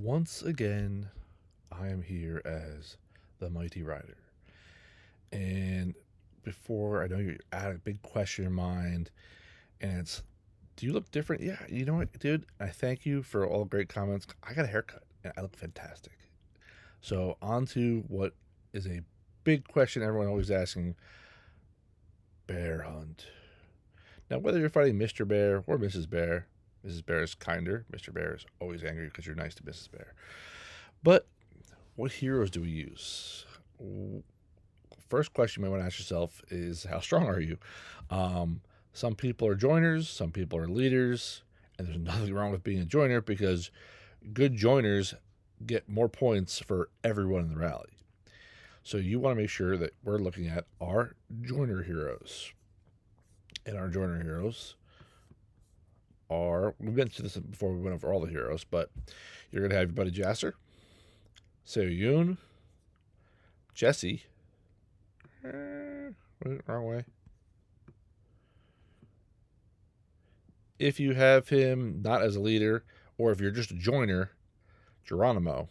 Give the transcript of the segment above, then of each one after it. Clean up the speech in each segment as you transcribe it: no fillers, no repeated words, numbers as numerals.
Once again, I am here as the Mighty Rider. And before, I know you had a big question in mind, and it's, do you look different? Yeah, you know what, dude? I thank you for all the great comments. I got a haircut, and I look fantastic. So, on to what is a big question everyone always asking: bear hunt. Now, whether you're fighting Mr. Bear or Mrs. Bear is kinder. Mr. Bear is always angry because you're nice to Mrs. Bear. But what heroes do we use? First question you might want to ask yourself is, how strong are you? Some people are joiners, some people are leaders, and there's nothing wrong with being a joiner because good joiners get more points for everyone in the rally. So you want to make sure that we're looking at our joiner heroes. And our joiner heroes are, we mentioned this before we went over all the heroes, but you're going to have your buddy Jasser, Seo Yoon, Jesse. Wrong way. If you have him not as a leader, or if you're just a joiner, Geronimo,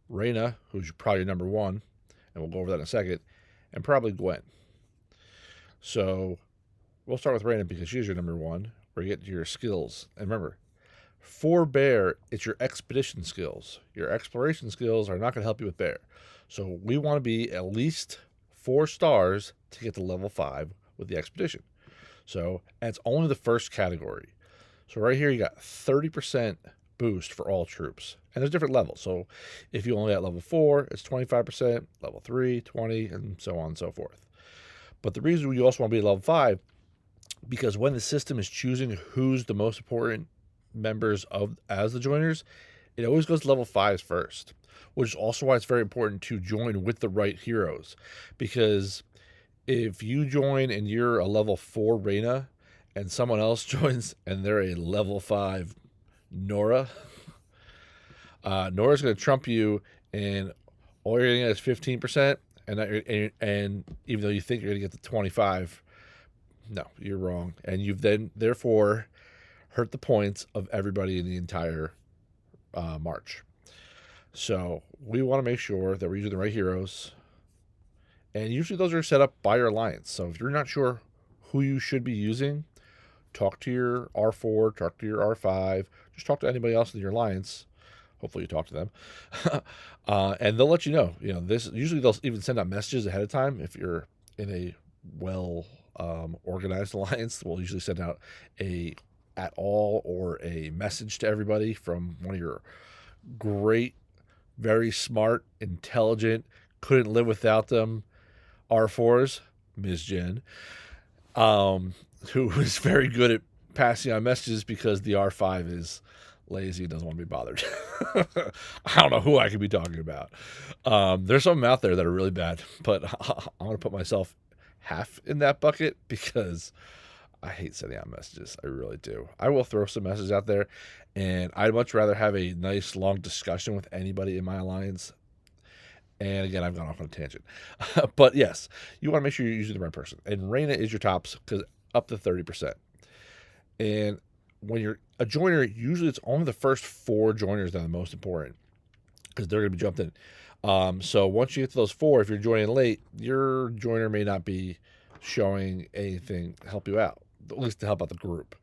Reyna, who's probably number one, and we'll go over that in a second, and probably Gwen. So we'll start with Reyna because she's your number one, where you get to your skills. And remember, for bear, it's your expedition skills. Your exploration skills are not going to help you with bear. So we want to be at least 4 stars to get to level 5 with the expedition. So it's only the first category. So right here you got 30% boost for all troops. And there's different levels. So if you only at level 4, it's 25%, level 3, 20, and so on and so forth. But the reason we also want to be at level 5, because when the system is choosing who's the most important members of as the joiners, it always goes to level 5s first, which is also why it's very important to join with the right heroes. Because if you join and you're a level 4 Reyna and someone else joins and they're a level 5 Nora, Nora's going to trump you, and all you're going to get is 15%. And even though you think you're going to get to 25, no, you're wrong. And you've then, therefore, hurt the points of everybody in the entire march. So we want to make sure that we're using the right heroes. And usually those are set up by your alliance. So if you're not sure who you should be using, talk to your R4, talk to your R5, just talk to anybody else in your alliance. Hopefully you talk to them. And they'll let you know. You know, this usually they'll even send out messages ahead of time. If you're in a well organized alliance, we'll usually send out a at all or a message to everybody from one of your great, very smart, intelligent, couldn't live without them R4s, Ms. Jen, who is very good at passing on messages because the R5 is lazy and doesn't want to be bothered. I don't know who I could be talking about. There's some out there that are really bad, but I want to put myself half in that bucket because I hate sending out messages. I really do. I will throw some messages out there, and I'd much rather have a nice long discussion with anybody in my alliance. And again, I've gone off on a tangent. But yes, you want to make sure you're using the right person. And Reyna is your tops because up to 30%. And when you're a joiner, usually it's only the first 4 joiners that are the most important because they're going to be jumped in. So once you get to those 4, if you're joining late, your joiner may not be showing anything to help you out, at least to help out the group.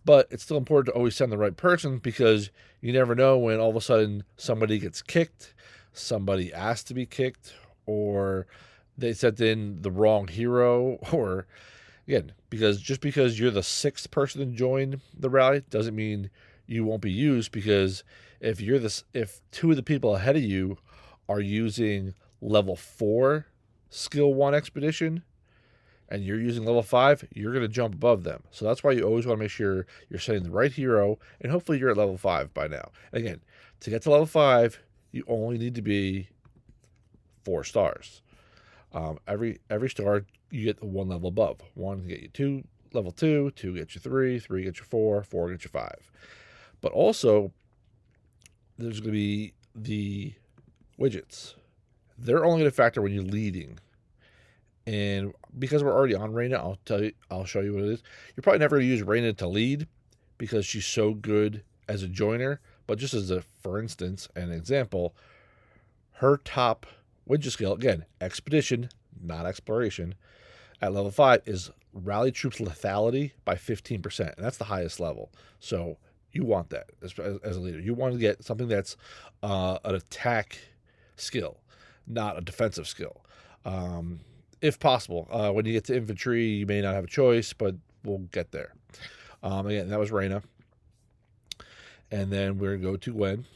But it's still important to always send the right person because you never know when all of a sudden somebody gets kicked, somebody asked to be kicked, or they sent in the wrong hero, or again, because just because you're the 6th person to join the rally doesn't mean you won't be used, because if 2 of the people ahead of you are using level 4 skill 1 expedition and you're using level 5, you're going to jump above them. So that's why you always want to make sure you're setting the right hero, and hopefully you're at level 5 by now. Again, to get to level 5, you only need to be 4 stars. Every star you get 1 level above. 1 get you 2, level 2, 2 get you 3, 3 get you 4, 4 get you 5. But also, there's going to be the widgets. They're only going to factor when you're leading. And because we're already on Reyna, I'll show you what it is. You're probably never going to use Reyna to lead because she's so good as a joiner, But just as a for instance, an example, her top widget skill, again, expedition, not exploration, at level 5 is rally troops lethality by 15%. And that's the highest level. So you want that as a leader. You want to get something that's an attack skill, not a defensive skill. If possible. When you get to infantry, you may not have a choice, but we'll get there. Again, that was Reyna. And then we're going to go to Gwen.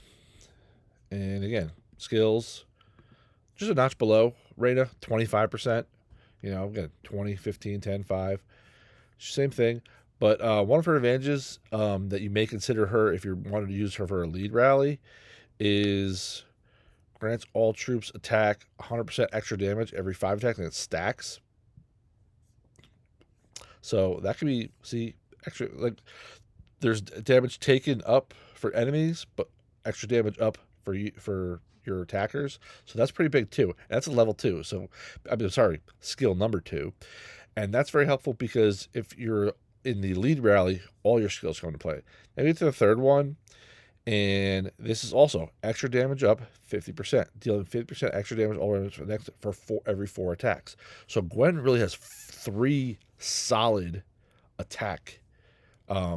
And again, skills, just a notch below Reyna, 25%. You know, again, 20, 15, 10, 5. Same thing. But one of her advantages that you may consider her if you wanted to use her for a lead rally is grants all troops attack 100% extra damage every 5 attacks, and it stacks. So that could be, see, extra, like, there's damage taken up for enemies, but extra damage up for you, for your attackers. So that's pretty big too. And that's a level 2. So, skill number 2. And that's very helpful because if you're in the lead rally, all your skills come into play. Now we get to the third one, and this is also extra damage up 50%, dealing 50% extra damage all around for every 4 attacks. So Gwen really has 3 solid attack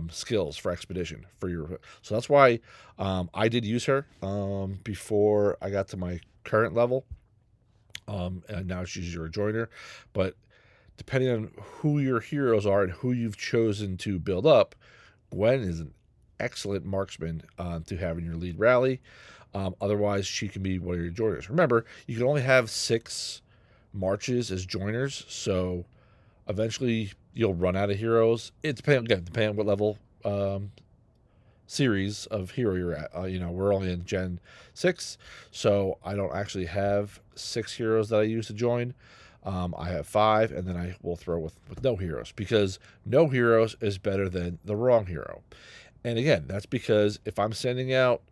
skills for expedition for your. So that's why I did use her before I got to my current level, and now she's your joiner. But depending on who your heroes are and who you've chosen to build up, Gwen is an excellent marksman to have in your lead rally. Otherwise, she can be one of your joiners. Remember, you can only have 6 marches as joiners, so eventually you'll run out of heroes. It depends on what level series of hero you're at. We're only in Gen 6, so I don't actually have 6 heroes that I use to join. I have 5, and then I will throw with no heroes, because no heroes is better than the wrong hero. And again, that's because if I'm sending out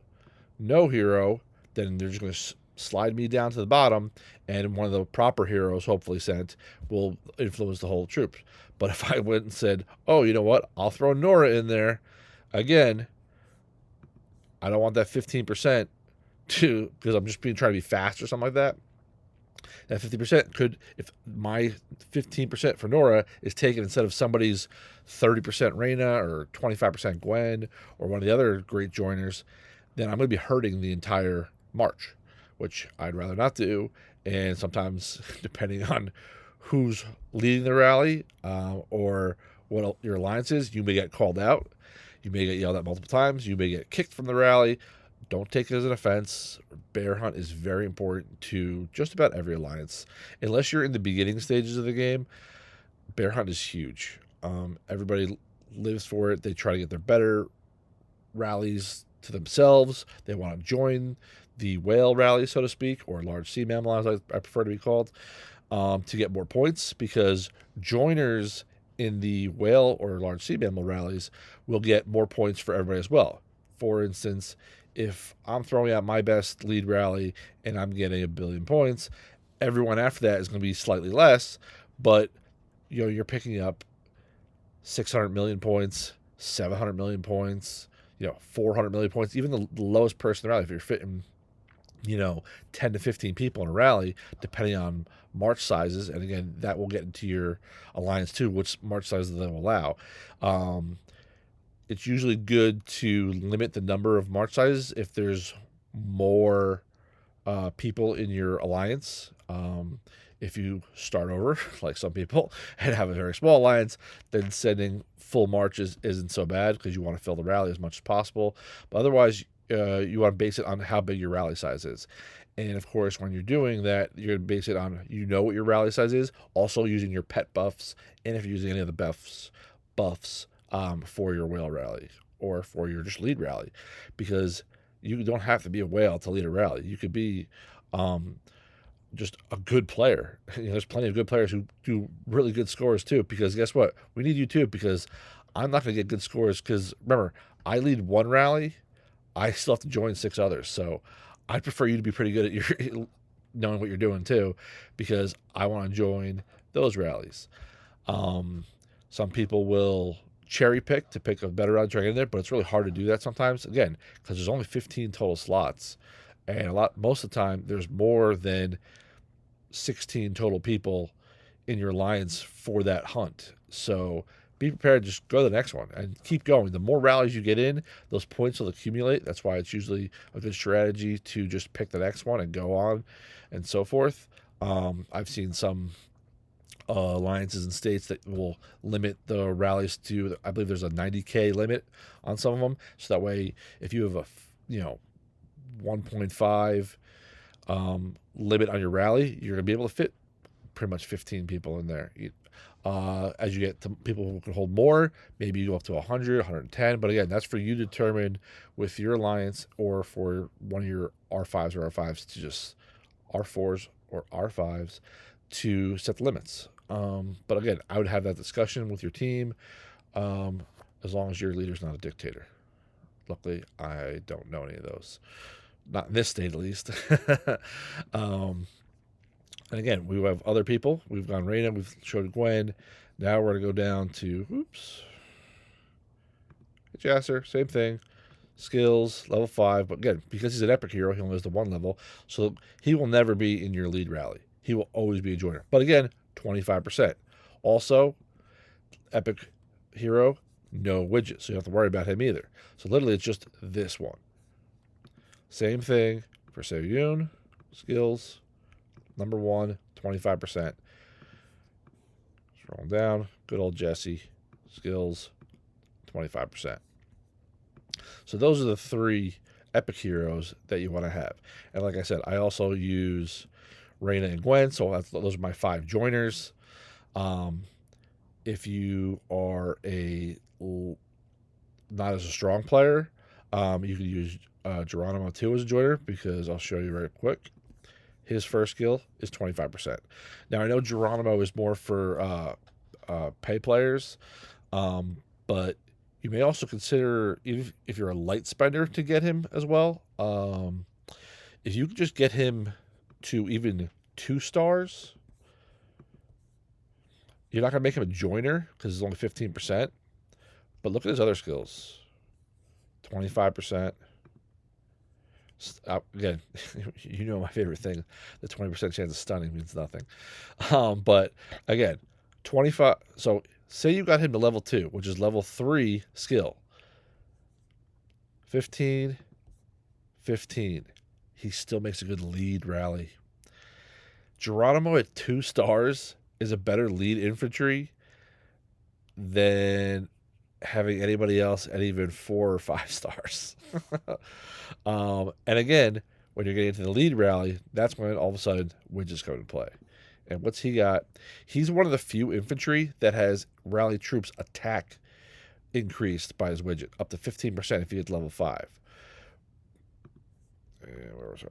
no hero, then they're just going to slide me down to the bottom, and one of the proper heroes, hopefully sent, will influence the whole troop. But if I went and said, oh, you know what, I'll throw Nora in there, again, I don't want that 15% because I'm just trying to be fast or something like that. That 50% could, if my 15% for Nora is taken instead of somebody's 30% Reyna or 25% Gwen or one of the other great joiners, then I'm going to be hurting the entire march, which I'd rather not do. And sometimes, depending on who's leading the rally or what your alliance is, you may get called out. You may get yelled at multiple times. You may get kicked from the rally. Don't take it as an offense. Bear hunt is very important to just about every alliance. Unless you're in the beginning stages of the game, bear hunt is huge. Everybody lives for it. They try to get their better rallies to themselves. They want to join the whale rally, so to speak, or large sea mammal, as I prefer to be called, to get more points, because joiners in the whale or large sea mammal rallies will get more points for everybody as well. For instance, if I'm throwing out my best lead rally and I'm getting 1 billion points, everyone after that is going to be slightly less, but you're picking up 600 million points, 700 million points, 400 million points. Even the lowest person in the rally, if you're fitting 10 to 15 people in a rally, depending on march sizes, and again, that will get into your alliance too, which march sizes they'll allow. It's usually good to limit the number of march sizes if there's more people in your alliance. If you start over, like some people, and have a very small alliance, then sending full marches isn't so bad, because you want to fill the rally as much as possible. But otherwise, you want to base it on how big your rally size is. And of course, when you're doing that, you're going to base it on what your rally size is, also using your pet buffs, and if you're using any of the buffs for your whale rally or for your just lead rally, because you don't have to be a whale to lead a rally. You could be just a good player. There's plenty of good players who do really good scores too, because guess what? We need you too, because I'm not going to get good scores, because remember, I lead one rally, I still have to join 6 others. So I'd prefer you to be pretty good at your knowing what you're doing too, because I want to join those rallies. Some people will cherry pick to pick a better route to try to get in there, but it's really hard to do that sometimes. Again, because there's only 15 total slots, and most of the time there's more than 16 total people in your lines for that hunt. So be prepared to just go to the next one and keep going. The more rallies you get in, those points will accumulate. That's why it's usually a good strategy to just pick the next one and go on and so forth. I've seen some alliances and states that will limit the rallies to, I believe there's a 90K limit on some of them. So that way, if you have a 1.5 limit on your rally, you're going to be able to fit pretty much 15 people in there. As you get to people who can hold more, maybe you go up to 100, 110. But again, that's for you to determine with your alliance or for one of your R5s or R5s to just R4s or R5s to set the limits. But again, I would have that discussion with your team as long as your leader's not a dictator. Luckily, I don't know any of those. Not in this state, at least. And again, we have other people. We've gone Reyna, we've showed Gwen. Now we're going to go down to, Jasser, same thing. Skills, level 5. But again, because he's an epic hero, he only has the 1 level. So he will never be in your lead rally. He will always be a joiner. But again, 25%. Also, epic hero, no widget. So you don't have to worry about him either. So literally, it's just this one. Same thing for Seyun. Skills, number 1, 25%. Scroll down. Good old Jesse. Skills, 25%. So those are the 3 epic heroes that you want to have. And like I said, I also use Reyna and Gwen, so those are my 5 joiners. If you are not as a strong player, you can use Geronimo too as a joiner, because I'll show you very quick. His first skill is 25%. Now I know Geronimo is more for pay players, but you may also consider, if you're a light spender, to get him as well. If you could just get him to even 2 stars, you're not going to make him a joiner because it's only 15%. But look at his other skills. 25%. Again, you know my favorite thing. The 20% chance of stunning means nothing. But again, 25. So say you got him to level 2, which is level 3 skill. 15. He still makes a good lead rally. Geronimo at 2 stars is a better lead infantry than having anybody else at even 4 or 5 stars. And again, when you're getting into the lead rally, that's when all of a sudden widgets come into play. And what's he got? He's one of the few infantry that has rally troops attack increased by his widget, up to 15% if you get to level 5. And where was I?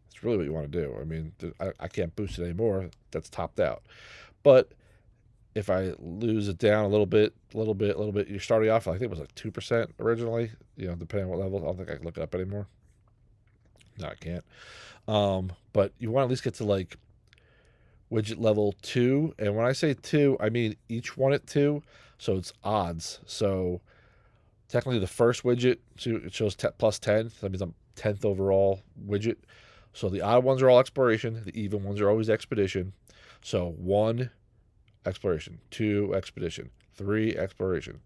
It's really what you want to do. I mean, I can't boost it anymore. That's topped out. But if I lose it down a little bit, you're starting off, I think it was like 2% originally, depending on what level. I don't think I can look it up anymore. No, I can't. But you want to at least get to like widget level 2. And when I say 2, I mean each one at 2. So it's odds. So technically the first widget, it shows plus 10. So that means I'm 10th overall widget. So the odd ones are all exploration. The even ones are always expedition. So 1, exploration, 2, expedition, 3, exploration,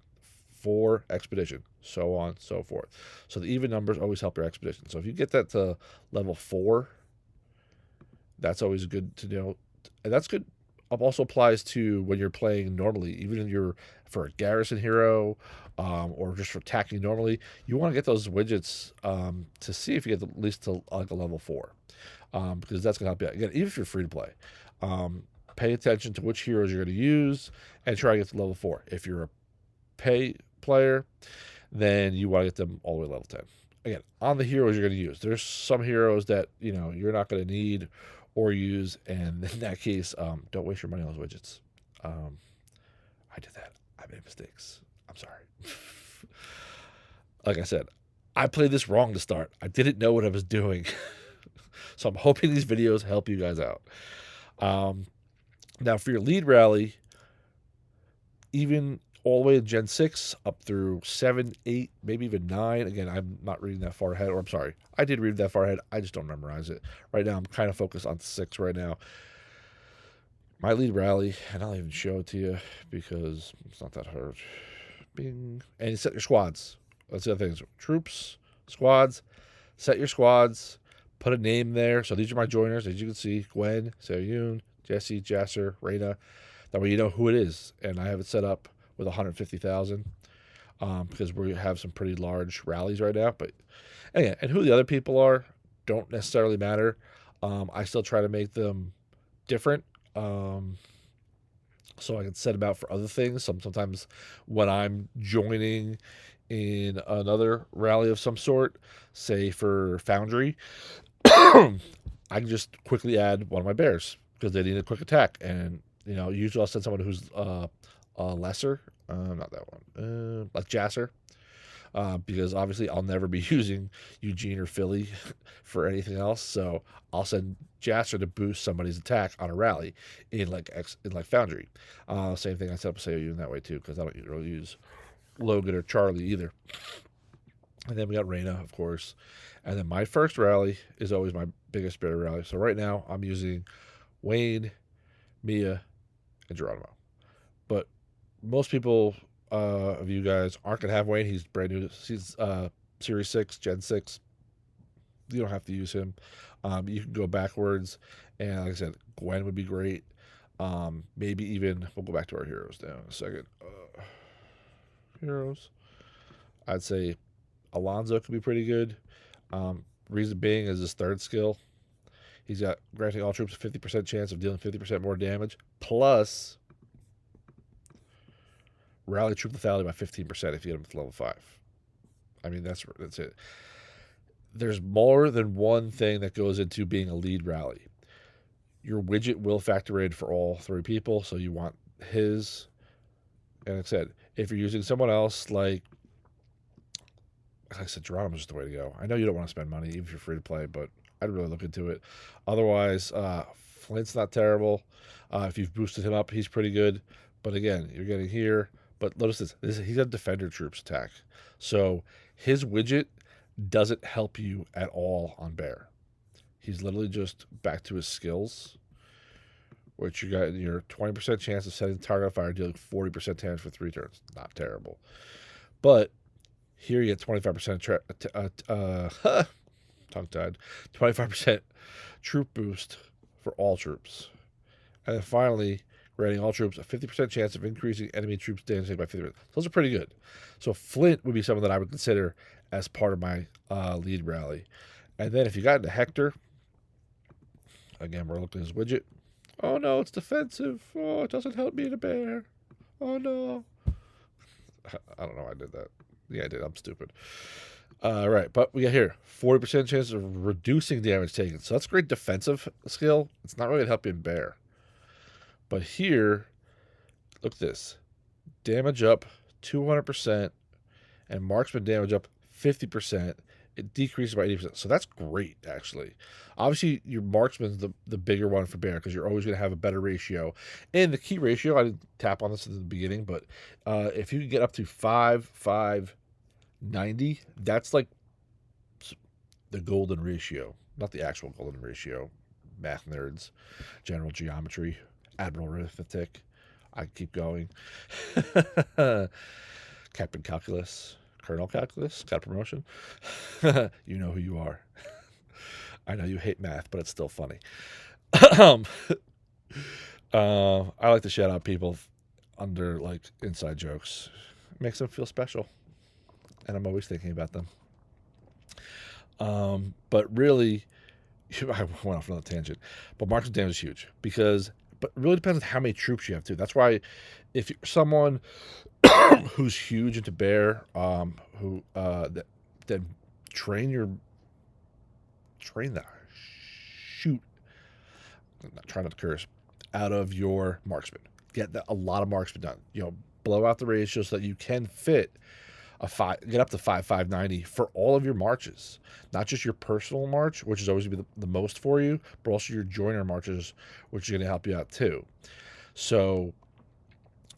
4, expedition, so on, so forth. So the even numbers always help your expedition. So if you get that to level 4, that's always good to know. And that's good. It also applies to when you're playing normally, even if you're for a garrison hero or just for attacking normally. You want to get those widgets to see if you get at least to like a level 4, because that's going to help you out. Again, even if you're free to play. Pay attention to which heroes you're going to use and try to get to level 4. If you're a pay player, then you want to get them all the way to level 10. Again, on the heroes you're going to use. There's some heroes that you're not going to need or use, and in that case, don't waste your money on those widgets. I did that. I made mistakes. I'm sorry. Like I said, I played this wrong to start. I didn't know what I was doing. So I'm hoping these videos help you guys out. Now, for your lead rally, even all the way to Gen 6 up through 7, 8, maybe even 9. Again, I'm not reading that far ahead, or I'm sorry, I did read that far ahead. I just don't memorize it. Right now, I'm kind of focused on 6 right now. My lead rally, and I'll even show it to you because it's not that hard. Bing. And you set your squads. That's the other thing. Troops, squads, set your squads, put a name there. So these are my joiners, as you can see: Gwen, Sayun, Jesse, Jasser, Reyna. That way you know who it is. And I have it set up with 150,000 because we have some pretty large rallies right now. But anyway, and who the other people are don't necessarily matter. I still try to make them different. So I can set them out for other things. Sometimes when I'm joining in another rally of some sort, say for Foundry, I can just quickly add one of my bears because they need a quick attack. And, usually I'll send someone who's lesser, not that one, like Jasser. Because obviously I'll never be using Eugene or Philly for anything else. So I'll send Jasser to boost somebody's attack on a rally in like Foundry. Same thing I set up Sayou in that way too, because I don't really use Logan or Charlie either. And then we got Reyna, of course. And then my first rally is always my biggest bear rally. So right now I'm using Wayne, Mia, and Geronimo. But most people of you guys aren't going to have Wayne. He's brand new. He's Series 6, Gen 6. You don't have to use him. You can go backwards. And like I said, Gwen would be great. Maybe even, we'll go back to our heroes now in a second. Heroes. I'd say Alonzo could be pretty good. Reason being is his third skill. He's got granting all troops a 50% chance of dealing 50% more damage. Plus, rally troop lethality by 15% if you get him to level 5. I mean, that's it. There's more than one thing that goes into being a lead rally. Your widget will factor in for all 3 people, so you want his. And like I said, if you're using someone else, like I said, Geronimo's just the way to go. I know you don't want to spend money, even if you're free to play, but I'd really look into it. Otherwise, Flint's not terrible. If you've boosted him up, he's pretty good. But again, you're getting here. But notice this he's got Defender Troops attack. So his widget doesn't help you at all on Bear. He's literally just back to his skills, which you got your 20% chance of setting the target on fire, dealing 40% damage for 3 turns. Not terrible. But here you get 25% tongue-tied, 25% troop boost for all troops. And then finally, granting all troops a 50% chance of increasing enemy troops' damage by 50%. Those are pretty good. So Flint would be someone that I would consider as part of my lead rally. And then if you got into Hector, again, we're looking at his widget. Oh no, it's defensive. Oh, it doesn't help me in a bear. Oh no. I don't know why I did that. Yeah, I did. I'm stupid. Right, but we got here 40% chance of reducing damage taken. So that's a great defensive skill. It's not really going to help you in bear. But here, look at this. Damage up 200% and marksman damage up 50%. It decreases by 80%. So that's great, actually. Obviously, your marksman's the bigger one for bear because you're always going to have a better ratio. And the key ratio, I didn't tap on this in the beginning, but if you can get up to 5.590, that's like the golden ratio. Not the actual golden ratio. Math nerds, general geometry, admiral arithmetic. I keep going. Captain Calculus. Colonel Calculus, got a promotion. You know who you are. I know you hate math, but it's still funny. I like to shout out people under like inside jokes. It makes them feel special, and I'm always thinking about them. But really, I went off on a tangent. But marksman damage is huge but it really depends on how many troops you have too. That's why if you're someone who's huge into bear, who then train the shoot. I'm not trying not to curse out of your marksman. Get a lot of marksman done. Blow out the ratio so that you can fit get up to 5.590 for all of your marches, not just your personal march, which is always going to be the most for you, but also your joiner marches, which is going to help you out too. So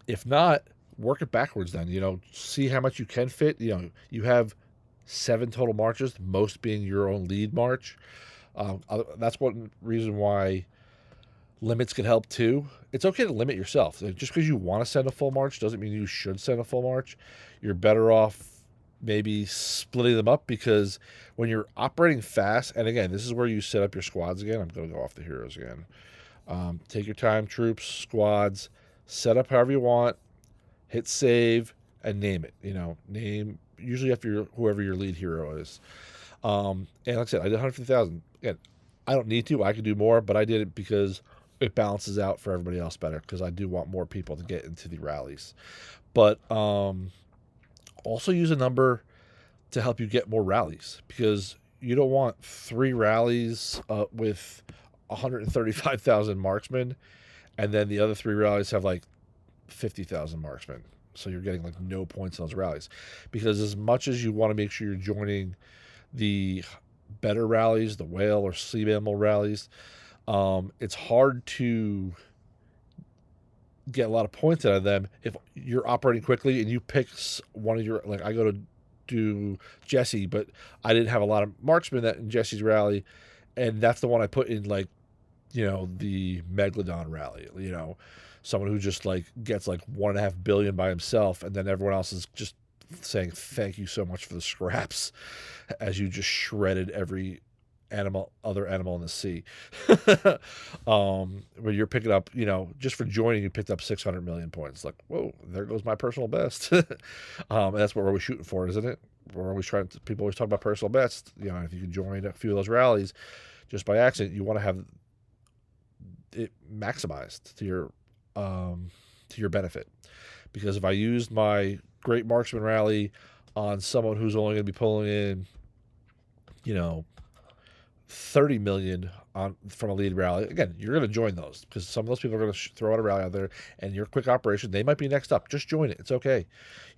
if not, work it backwards then. See how much you can fit. You have 7 total marches, most being your own lead march. That's one reason why limits can help too. It's okay to limit yourself. Just because you want to send a full march doesn't mean you should send a full march. You're better off maybe splitting them up, because when you're operating fast, and again, this is where you set up your squads again. I'm going to go off the heroes again. Take your time, troops, squads, set up however you want, hit save, and name it. Name usually after whoever your lead hero is. And like I said, I did 150,000. Again, I don't need to. I could do more, but I did it because it balances out for everybody else better, because I do want more people to get into the rallies. But also use a number to help you get more rallies, because you don't want 3 rallies with 135,000 marksmen, and then the other 3 rallies have like 50,000 marksmen. So you're getting like no points in those rallies, because as much as you want to make sure you're joining the better rallies, the whale or sleep animal rallies, it's hard to get a lot of points out of them if you're operating quickly and you pick one of your, like I go to do Jesse, but I didn't have a lot of marksmen in Jesse's rally, and that's the one I put in, like, the Megalodon rally, someone who just like gets like 1.5 billion by himself, and then everyone else is just saying thank you so much for the scraps as you just shredded every other animal in the sea. But you're picking up, just for joining, you picked up 600 million points. Like, whoa, there goes my personal best. And that's what we're always shooting for, isn't it? We're always people always talk about personal best. If you can join a few of those rallies just by accident, you want to have it maximized to your benefit. Because if I used my great marksman rally on someone who's only going to be pulling in, 30 million from a lead rally, again, you're going to join those, because some of those people are going to throw out a rally out there, and your quick operation, they might be next up. Just join it. It's okay.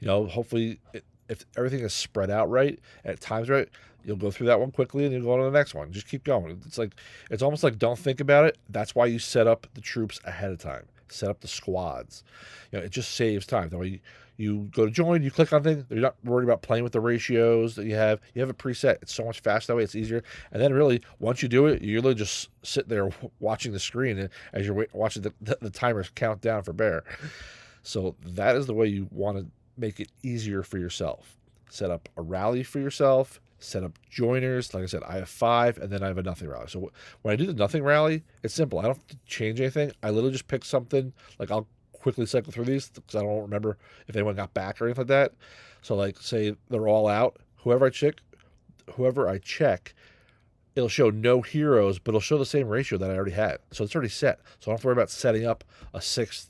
Hopefully, if everything is spread out right and at times right, you'll go through that one quickly and you'll go on to the next one. Just keep going. It's almost like don't think about it. That's why you set up the troops ahead of time. Set up the squads. It just saves time. That way you go to join, you click on things. You're not worried about playing with the ratios that you have. You have it preset. It's so much faster that way. It's easier. And then really, once you do it, you're really just sit there watching the screen as you're watching the timers count down for bear. So that is the way you want to make it easier for yourself. Set up a rally for yourself. Set up joiners. Like I said, I have 5, and then I have a nothing rally. So when I do the nothing rally, it's simple. I don't have to change anything. I literally just pick something. Like, I'll quickly cycle through these because I don't remember if anyone got back or anything like that. So, like, say they're all out. Whoever I check, it'll show no heroes, but it'll show the same ratio that I already had. So it's already set. So I don't have to worry about setting up a 6th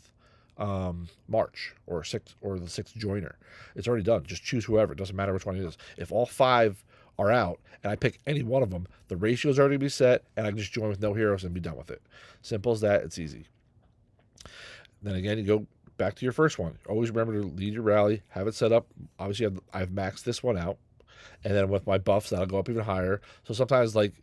march or the 6th joiner. It's already done. Just choose whoever. It doesn't matter which one it is. If all 5 are out and I pick any one of them, the ratio is already be set, and I can just join with no heroes and be done with it. Simple as that. It's easy. Then again, you go back to your first one. Always remember to lead your rally, have it set up. Obviously, I've maxed this one out, and then with my buffs, that'll go up even higher. So sometimes, like,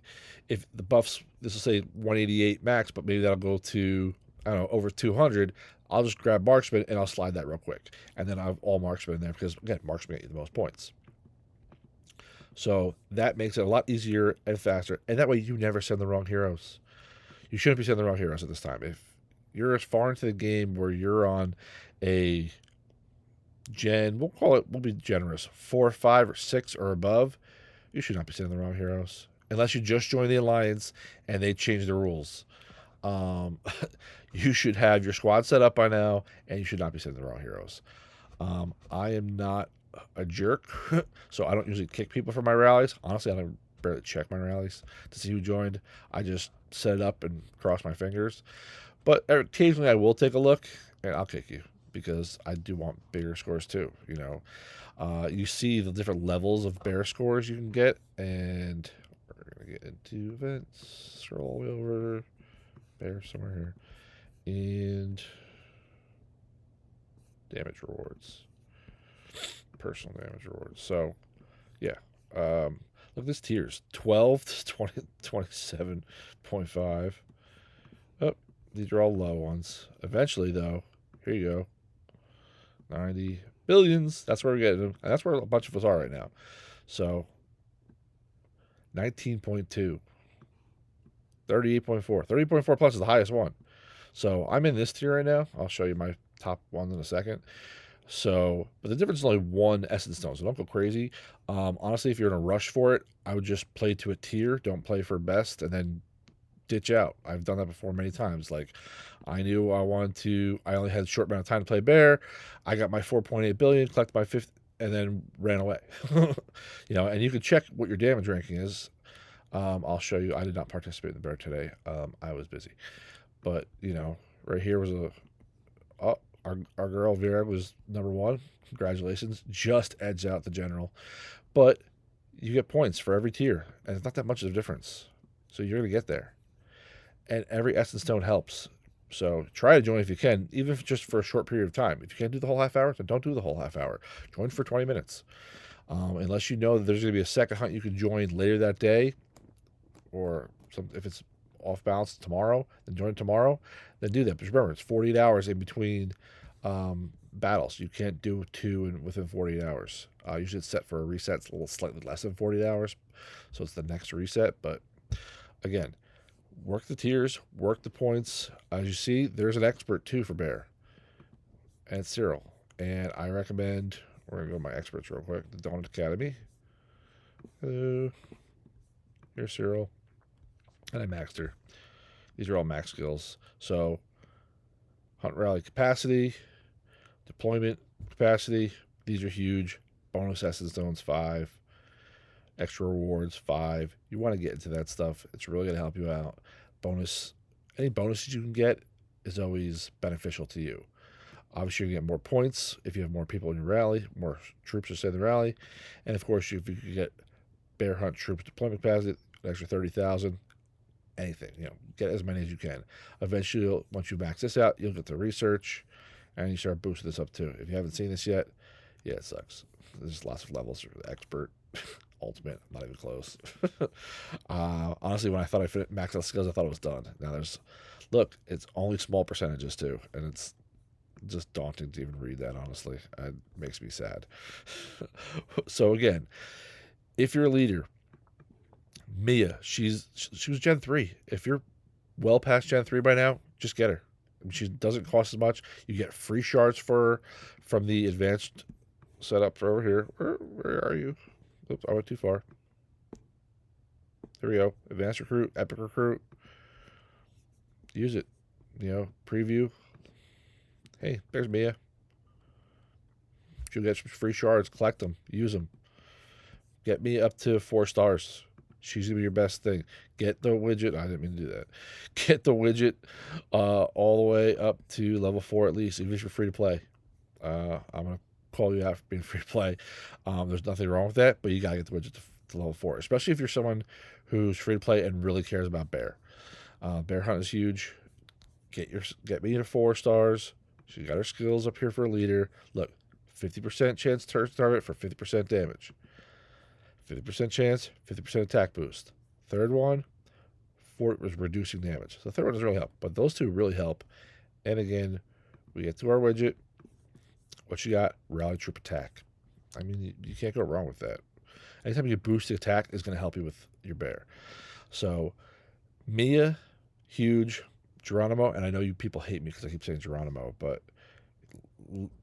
if the buffs, this will say 188 max, but maybe that'll go to, I don't know, over 200. I'll just grab marksman and I'll slide that real quick, and then I have all marksmen in there, because again, marksmen get you the most points. So that makes it a lot easier and faster, and that way you never send the wrong heroes. You shouldn't be sending the wrong heroes at this time. If you're as far into the game where you're on a we'll be generous, 4, 5, or 6 or above, you should not be sending the wrong heroes unless you just joined the alliance and they changed the rules. You should have your squad set up by now, and you should not be sending the wrong heroes. I am not a jerk, so I don't usually kick people for my rallies. Honestly, I don't barely check my rallies to see who joined. I just set it up and cross my fingers. But occasionally I will take a look, and I'll kick you, because I do want bigger scores too. You see the different levels of bear scores you can get, and we're going to get into events. Scroll all the way over. Bear somewhere here. And damage rewards. Personal damage rewards. So, yeah. Look, this tier's 12 to 20, 27.5. Oh, these are all low ones. Eventually, though, here you go. 90 billions. That's where we're getting them. And that's where a bunch of us are right now. So 19.2, 38.4. 38.4 plus is the highest one. So I'm in this tier right now. I'll show you my top ones in a second. So, but the difference is only one essence stone, so don't go crazy. Honestly, if you're in a rush for it, I would just play to a tier. Don't play for best, and then ditch out. I've done that before many times. Like, I knew I wanted to. I only had a short amount of time to play bear. I got my 4.8 billion, collected my fifth, and then ran away. And you can check what your damage ranking is. I'll show you. I did not participate in the bear today. I was busy, but right here was our girl Vera was number one. Congratulations. Just edged out the general. But you get points for every tier, and it's not that much of a difference. So you're going to get there. And every essence stone helps. So try to join if you can, even if just for a short period of time. If you can't do the whole half hour, then don't do the whole half hour. Join for 20 minutes. Unless you know that there's going to be a second hunt you can join later that day, or if it's off balance tomorrow, then join tomorrow. Then do that. But remember, it's 48 hours in between battles. You can't do two within 48 hours. Usually it's set for a reset. It's a little slightly less than 48 hours, so it's the next reset. But again, work the tiers, work the points. As you see, there's an expert too for bear, and it's Cyril. And I recommend, we're going to go to my experts real quick, the Donut Academy. Hello. Here's Cyril. And I maxed her. These are all max skills. So, hunt rally capacity, deployment capacity, these are huge. Bonus essence stones 5, extra rewards 5. You want to get into that stuff. It's really going to help you out. Any bonuses you can get is always beneficial to you. Obviously, you get more points if you have more people in your rally, more troops to stay in the rally, and of course, if you can get bear hunt troops deployment capacity, an extra 30,000. Anything, get as many as you can. Eventually, once you max this out, you'll get the research, and you start boosting this up too. If you haven't seen this yet, yeah, it sucks. There's lots of levels. Expert, ultimate, not even close. Honestly, when I thought I maxed out skills, I thought it was done. Now look, it's only small percentages too, and it's just daunting to even read that. Honestly, it makes me sad. So again, if you're a leader, Mia, she was Gen 3. If you're well past Gen 3 by now, just get her. She doesn't cost as much. You get free shards from the advanced setup for over here. Where are you? Oops, I went too far. There we go. Advanced recruit, epic recruit. Use it. Preview. Hey, there's Mia. She'll get some free shards. Collect them. Use them. Get me up to 4 stars. She's going to be your best thing. Get the widget. I didn't mean to do that. Get the widget all the way up to level 4 at least, even if you're free to play. I'm going to call you out for being free to play. There's nothing wrong with that, but you got to get the widget to level 4, especially if you're someone who's free to play and really cares about bear. Bear hunt is huge. Get me to 4 stars. She got her skills up here for a leader. Look, 50% chance to target for 50% damage. 50% chance, 50% attack boost. Third one, was reducing damage. So the third one doesn't really help, but those two really help. And again, we get to our widget. What you got? Rally troop attack. I mean, you can't go wrong with that. Anytime you boost the attack is going to help you with your bear. So Mia, huge. Geronimo, and I know you people hate me because I keep saying Geronimo, but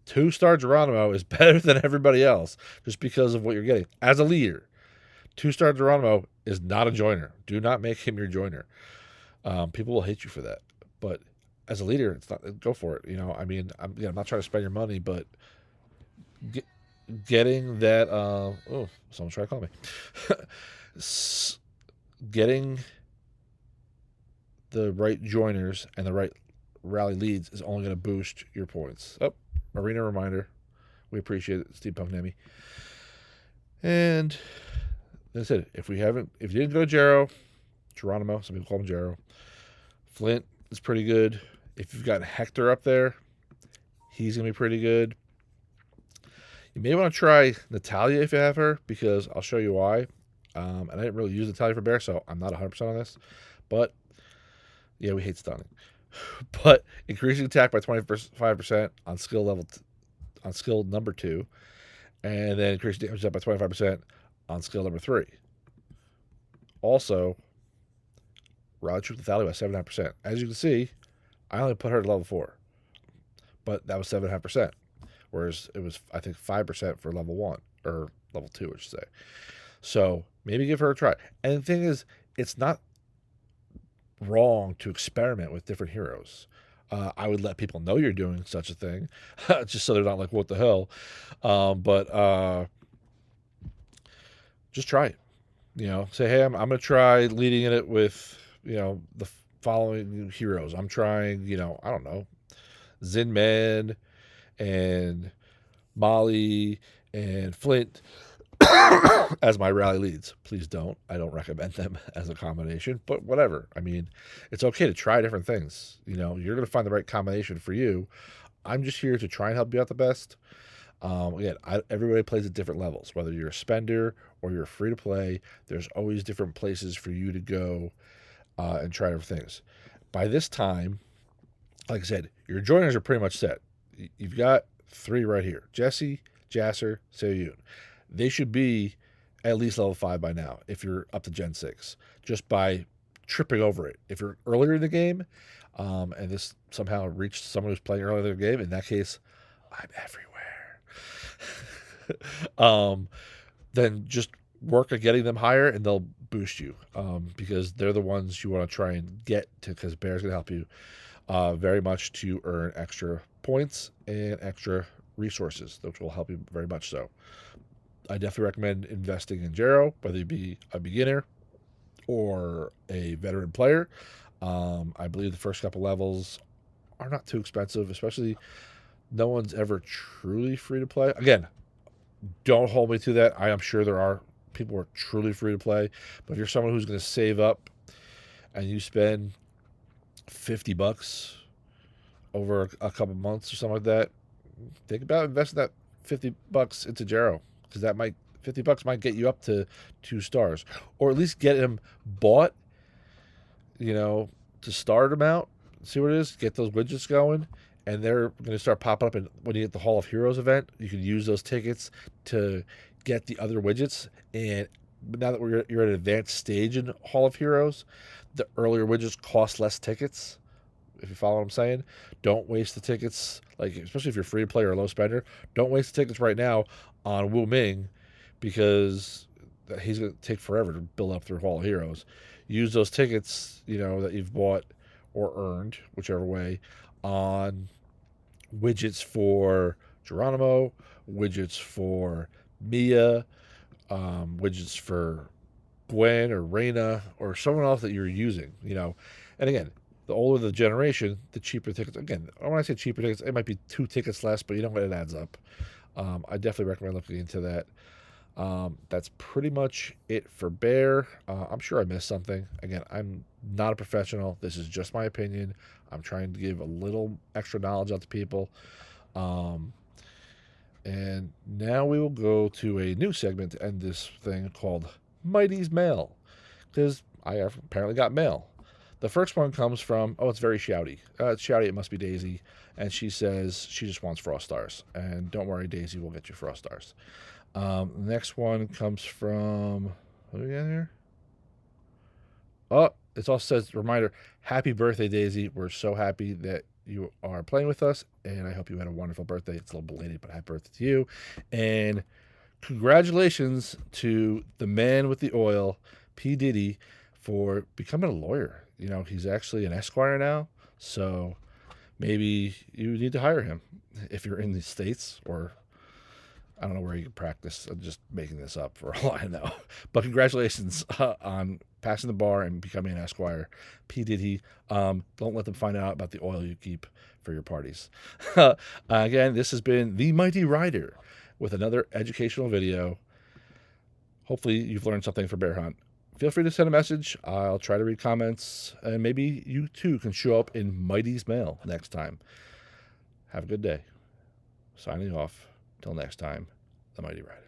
2-star Geronimo is better than everybody else just because of what you're getting. As a leader, 2-star Geronimo is not a joiner. Do not make him your joiner. People will hate you for that. But as a leader, it's not. Go for it. I'm not trying to spend your money, but getting that. Someone's trying to call me. Getting the right joiners and the right rally leads is only going to boost your points. Arena reminder. We appreciate it, Steampunk Nemi. And that's it. If you didn't go to Geronimo, some people call him Jero. Flint is pretty good. If you've got Hector up there, he's going to be pretty good. You may want to try Natalia if you have her, because I'll show you why. And I didn't really use Natalia for bear, so I'm not 100% on this. But yeah, we hate stunning. But increasing attack by 25% on skill level on skill number 2, and then increase damage up by 25% on skill number 3. Also, rally troop lethality by 7.5%. As you can see, I only put her to level 4, but that was 7.5%, whereas it was, I think, 5% for level 1, or level 2, I should say. So maybe give her a try. And the thing is, it's not wrong to experiment with different heroes. I would let people know you're doing such a thing, just so they're not like, what the hell? But just try it. Say, hey, I'm going to try leading in it with, the following heroes. I'm trying, I don't know, Zin Man and Molly and Flint as my rally leads. Please don't. I don't recommend them as a combination, but whatever. I mean, it's okay to try different things. You're going to find the right combination for you. I'm just here to try and help you out the best. Again, everybody plays at different levels. Whether you're a spender or you're free to play, there's always different places for you to go and try different things. By this time, like I said, your joiners are pretty much set. You've got 3 right here: Jesse, Jasser, Seoyun. They should be at least level 5 by now if you're up to Gen 6, just by tripping over it. If you're earlier in the game, and this somehow reached someone who's playing earlier in the game, in that case, I'm everywhere. Then just work at getting them higher, and they'll boost you, because they're the ones you want to try and get to, because Bear's going to help you very much to earn extra points and extra resources, which will help you very much so. I definitely recommend investing in Jero, whether you be a beginner or a veteran player. I believe the first couple levels are not too expensive, especially no one's ever truly free to play. Again, don't hold me to that. I am sure there are people who are truly free to play, but if you're someone who's going to save up and you spend $50 over a couple months or something like that, think about investing that $50 into Jero, because that $50 might get you up to 2 stars, or at least get him bought, to start him out, see what it is, get those widgets going, and they're going to start popping up. And when you get the Hall of Heroes event, you can use those tickets to get the other widgets. And now that you're at an advanced stage in Hall of Heroes, the earlier widgets cost less tickets. If you follow what I'm saying, don't waste the tickets. Like, especially if you're free to play or a low spender, don't waste the tickets right now on Wu Ming, because he's going to take forever to build up through Hall of Heroes. Use those tickets, that you've bought or earned, whichever way, on widgets for Geronimo, widgets for Mia, widgets for Gwen or Reyna or someone else that you're using, And again, the older the generation, the cheaper tickets. Again, when I say cheaper tickets, it might be 2 tickets less, but you know what, it adds up. I definitely recommend looking into that. That's pretty much it for Bear. I'm sure I missed something. Again, I'm not a professional. This is just my opinion. I'm trying to give a little extra knowledge out to people. And now we will go to a new segment to end this thing called Mighty's Mail, because I have apparently got mail. The first one comes from, it's very shouty. It's shouty, it must be Daisy. And she says she just wants Frost Stars. And don't worry, Daisy will get you Frost Stars. The next one comes from, what do we got here? Oh, it also says, reminder, happy birthday, Daisy. We're so happy that you are playing with us, and I hope you had a wonderful birthday. It's a little belated, but happy birthday to you. And congratulations to the man with the oil, P. Diddy, for becoming a lawyer. He's actually an Esquire now, so maybe you need to hire him if you're in the States, or I don't know where you can practice. I'm just making this up for all I know. But congratulations on passing the bar and becoming an Esquire, P. Diddy. Don't let them find out about the oil you keep for your parties. Again, this has been The Mighty Rider with another educational video. Hopefully you've learned something for Bear Hunt. Feel free to send a message. I'll try to read comments, and maybe you too can show up in Mighty's Mail next time. Have a good day. Signing off. Till next time, The Mighty Rider.